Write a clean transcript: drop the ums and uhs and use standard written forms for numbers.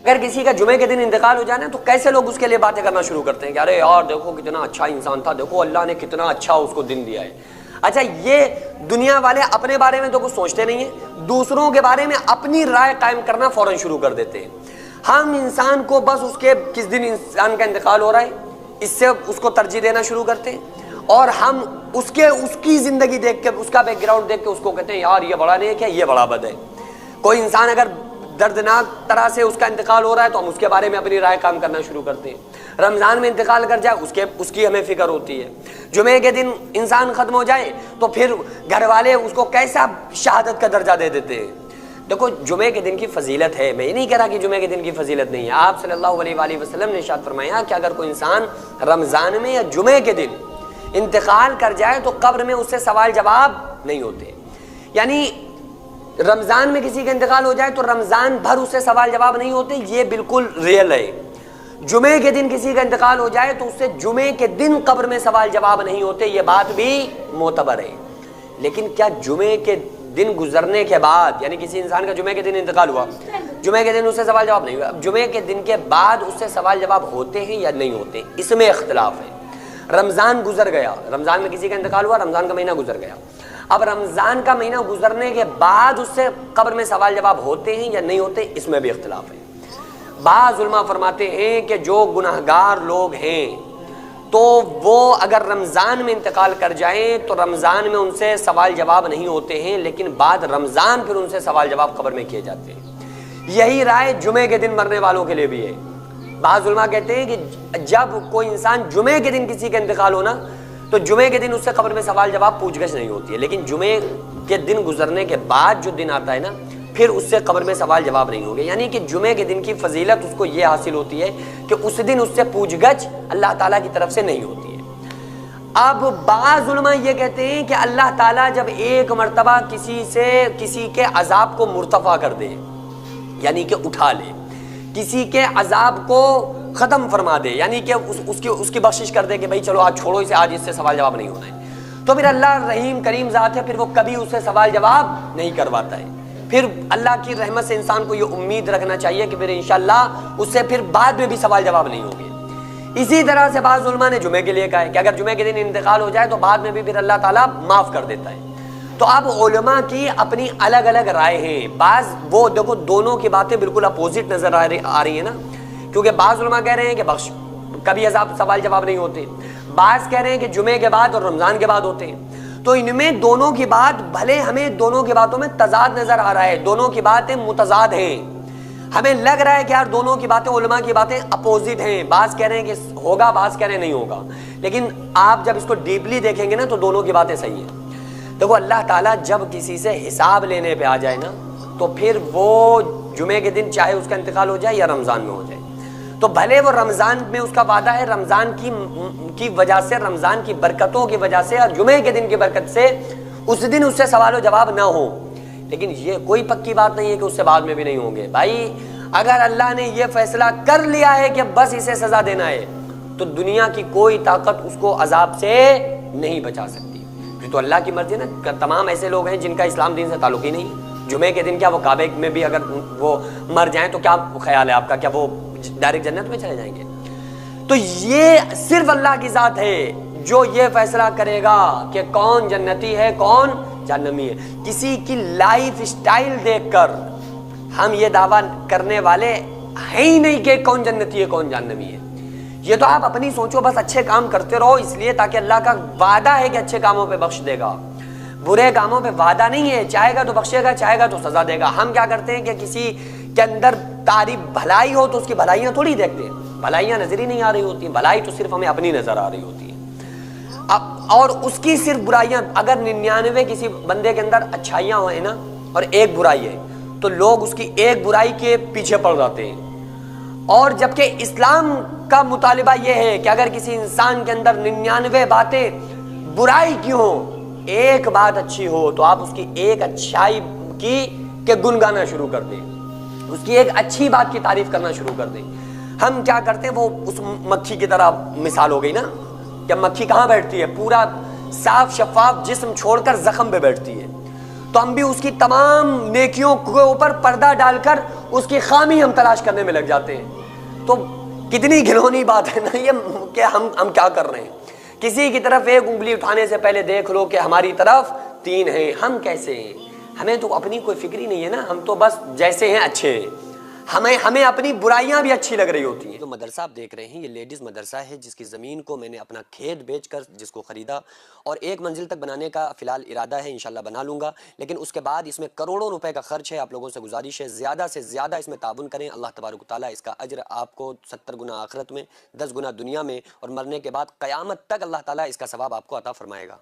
اگر کسی کا جمعے کے دن انتقال ہو جائے نا تو کیسے لوگ اس کے لیے باتیں کرنا شروع کرتے ہیں کہ ارے یار دیکھو کتنا اچھا انسان تھا، دیکھو اللہ نے کتنا اچھا اس کو دن دیا ہے۔ اچھا، یہ دنیا والے اپنے بارے میں تو کچھ سوچتے نہیں ہیں، دوسروں کے بارے میں اپنی رائے قائم کرنا فوراً شروع کر دیتے ہیں۔ ہم انسان کو بس اس کے کس دن انسان کا انتقال ہو رہا ہے اس سے اس کو ترجیح دینا شروع کرتے ہیں، اور ہم اس کی زندگی دیکھ کے، اس کا بیک گراؤنڈ دیکھ کے اس کو کہتے ہیں یار یہ بڑا نیک ہے، یہ بڑا بد ہے۔ کوئی انسان اگر دردناک طرح سے اس کا انتقال ہو رہا ہے تو ہم اس کے بارے میں اپنی رائے کام کرنا شروع کرتے ہیں۔ رمضان میں انتقال کر جائے اس کی ہمیں فکر ہوتی ہے۔ جمعے کے دن انسان ختم ہو جائے تو پھر گھر والے اس کو کیسا شہادت کا درجہ دے دیتے ہیں۔ دیکھو جمعے کے دن کی فضیلت ہے، میں یہ نہیں کہہ رہا کہ جمعے کے دن کی فضیلت نہیں ہے۔ آپ صلی اللہ علیہ وآلہ وسلم نے ارشاد فرمایا کہ اگر کوئی انسان رمضان میں یا جمعے کے دن انتقال کر جائے تو قبر میں اس سے سوال جواب نہیں ہوتے۔ یعنی رمضان میں کسی کا انتقال ہو جائے تو رمضان بھر اس سے سوال جواب نہیں ہوتے، یہ بالکل ریئل ہے۔ جمعے کے دن کسی کا انتقال ہو جائے تو اس سے جمعے کے دن قبر میں سوال جواب نہیں ہوتے، یہ بات بھی معتبر ہے۔ لیکن کیا جمعے کے دن گزرنے کے بعد، یعنی کسی انسان کا جمعے کے دن انتقال ہوا، جمعے کے دن اس سے سوال جواب نہیں ہوا، جمعے کے دن کے بعد اس سے سوال جواب ہوتے ہیں یا نہیں ہوتے، اس میں اختلاف ہے۔ رمضان گزر گیا، رمضان میں کسی کا انتقال ہوا، رمضان کا مہینہ گزر گیا، اب رمضان کا مہینہ گزرنے کے بعد اس سے قبر میں سوال جواب ہوتے ہیں یا نہیں ہوتے، اس میں بھی اختلاف ہے۔ بعض علماء فرماتے ہیں کہ جو گناہگار لوگ ہیں تو وہ اگر رمضان میں انتقال کر جائیں تو رمضان میں ان سے سوال جواب نہیں ہوتے ہیں، لیکن بعد رمضان پھر ان سے سوال جواب قبر میں کیے جاتے ہیں۔ یہی رائے جمعے کے دن مرنے والوں کے لیے بھی ہے۔ بعض علماء کہتے ہیں کہ جب کوئی انسان جمعے کے دن کسی کا انتقال ہونا تو جمعے کے دن اس سے قبر میں سوال جواب پوچھ گچھ نہیں ہوتی ہے، لیکن جمعے کے دن گزرنے کے بعد جو دن آتا ہے نا پھر اس سے قبر میں سوال جواب نہیں ہوگے۔ یعنی کہ جمعے کے دن کی فضیلت اس کو یہ حاصل ہوتی ہے کہ اس دن اس سے پوچھ گچھ اللہ تعالیٰ کی طرف سے نہیں ہوتی ہے۔ اب بعض علماء یہ کہتے ہیں کہ اللہ تعالیٰ جب ایک مرتبہ کسی کے عذاب کو مرتفع کر دے، یعنی کہ اٹھا لے، کسی کے عذاب کو ختم فرما دے، یعنی کہ اس کی بخشش کر دے کہ بھائی چلو آج چھوڑو اسے، آج اس سے سوال جواب نہیں ہونا ہے، تو پھر اللہ رحیم کریم ذات ہے، پھر وہ کبھی اس سے سوال جواب نہیں کرواتا ہے۔ پھر اللہ کی رحمت سے انسان کو یہ امید رکھنا چاہیے کہ پھر انشاءاللہ اس سے پھر بعد میں بھی سوال جواب نہیں ہوگے۔ اسی طرح سے بعض علماء نے جمعے کے لیے کہا ہے کہ اگر جمعے کے دن انتقال ہو جائے تو بعد میں بھی پھر اللہ تعالیٰ معاف کر دیتا ہے۔ تو اب علماء کی اپنی الگ الگ رائے ہیں۔ بعض وہ دیکھو دونوں کی باتیں بالکل اپوزٹ نظر آ رہی ہیں نا، کیونکہ بعض علماء کہہ رہے ہیں کہ کبھی عذاب سوال جواب نہیں ہوتے، بعض کہہ رہے ہیں کہ جمعے کے بعد اور رمضان کے بعد ہوتے ہیں۔ تو ان میں دونوں کی بات، بھلے ہمیں دونوں کی باتوں میں تضاد نظر آ رہا ہے، دونوں کی باتیں متضاد ہیں، ہمیں لگ رہا ہے کہ یار دونوں کی باتیں، علماء کی باتیں اپوزٹ ہیں، بعض کہہ رہے ہیں کہ ہوگا، بعض کہہ رہے ہیں نہیں ہوگا، لیکن آپ جب اس کو ڈیپلی دیکھیں گے نا تو دونوں کی باتیں صحیح ہیں۔ دیکھو اللہ تعالیٰ جب کسی سے حساب لینے پہ آ جائے نا تو پھر وہ جمعے کے دن چاہے اس کا انتقال ہو جائے یا رمضان میں ہو جائے، تو بھلے وہ رمضان میں اس کا وعدہ ہے، رمضان کی وجہ سے، رمضان کی برکتوں کی وجہ سے اور جمعے کے دن کی برکت سے اس دن اس سے سوال و جواب نہ ہو، لیکن یہ کوئی پکی بات نہیں ہے کہ اس سے بعد میں بھی نہیں ہوں گے۔ بھائی اگر اللہ نے یہ فیصلہ کر لیا ہے کہ بس اسے سزا دینا ہے تو دنیا کی کوئی طاقت اس کو عذاب سے نہیں بچا سکتی۔ پھر تو اللہ کی مرضی ہے نا۔ تمام ایسے لوگ ہیں جن کا اسلام دین سے تعلق ہی نہیں، جمعے کے دن کیا وہ کعبے میں بھی اگر وہ مر جائیں تو کیا خیال ہے آپ کا، کیا وہ ڈائریکٹ جنت میں چلے جائیں گے؟ تو یہ صرف اللہ کی ذات ہے جو یہ فیصلہ کرے گا کہ کون جنتی ہے کون جہنمی ہے۔ کسی کی لائف سٹائل دیکھ کر ہم یہ دعویٰ کرنے والے ہیں ہی نہیں کہ کون جنتی ہے کون جہنمی ہے۔ یہ تو آپ اپنی سوچو، بس اچھے کام کرتے رہو، اس لیے تاکہ اللہ کا وعدہ ہے کہ اچھے کاموں پہ بخش دے گا، برے کاموں پہ وعدہ نہیں ہے، چاہے گا تو بخشے گا، چاہے گا تو سزا دے گا۔ ہم کیا کرتے ہیں کہ کسی کے اندر تعریف بھلائی ہو تو اس کی بھلائیاں تھوڑی دیکھتے ہیں، بھلائیاں نظر ہی نہیں آ رہی ہوتی ہیں، بھلائی تو صرف ہمیں اپنی نظر آ رہی ہوتی ہے، اور اس کی صرف برائیاں۔ اگر 99 کسی بندے کے اندر اچھائیاں ہوئیں نا اور ایک برائی ہے تو لوگ اس کی ایک برائی کے پیچھے پڑ جاتے ہیں، اور جبکہ اسلام کا مطالبہ یہ ہے کہ اگر کسی انسان کے اندر 99 باتیں برائی کی ہوں، ایک بات اچھی ہو تو آپ اس کی ایک اچھائی کے گن گانا شروع کر دیں، اس کی ایک اچھی بات کی تعریف کرنا شروع کر دیں۔ ہم کیا کرتے ہیں، وہ اس مکھی کی طرح مثال ہو گئی نا، کہ مکھی کہاں بیٹھتی ہے؟ پورا صاف شفاف جسم چھوڑ کر زخم پہ بیٹھتی ہے، تو ہم بھی اس کی تمام نیکیوں کے اوپر پردہ ڈال کر اس کی خامی ہم تلاش کرنے میں لگ جاتے ہیں. تو کتنی گھنونی بات ہے نا یہ کہ ہم کیا کر رہے ہیں. کسی کی طرف ایک انگلی اٹھانے سے پہلے دیکھ لو کہ ہماری طرف 3 ہیں. ہم کیسے ہیں؟ ہمیں تو اپنی کوئی فکر ہی نہیں ہے نا. ہم تو بس جیسے ہیں اچھے ہیں. ہمیں اپنی برائیاں بھی اچھی لگ رہی ہوتی ہیں. جو مدرسہ آپ دیکھ رہے ہیں یہ لیڈیز مدرسہ ہے جس کی زمین کو میں نے اپنا کھیت بیچ کر جس کو خریدا اور 1 منزل تک بنانے کا فی الحال ارادہ ہے. انشاءاللہ بنا لوں گا لیکن اس کے بعد اس میں کروڑوں روپے کا خرچ ہے. آپ لوگوں سے گزارش ہے زیادہ سے زیادہ اس میں تعاون کریں. اللہ تبارک و تعالیٰ اس کا اجر آپ کو 70 گنا آخرت میں 10 گنا دنیا میں اور مرنے کے بعد قیامت تک اللہ تعالیٰ اس کا ثواب آپ کو عطا فرمائے گا.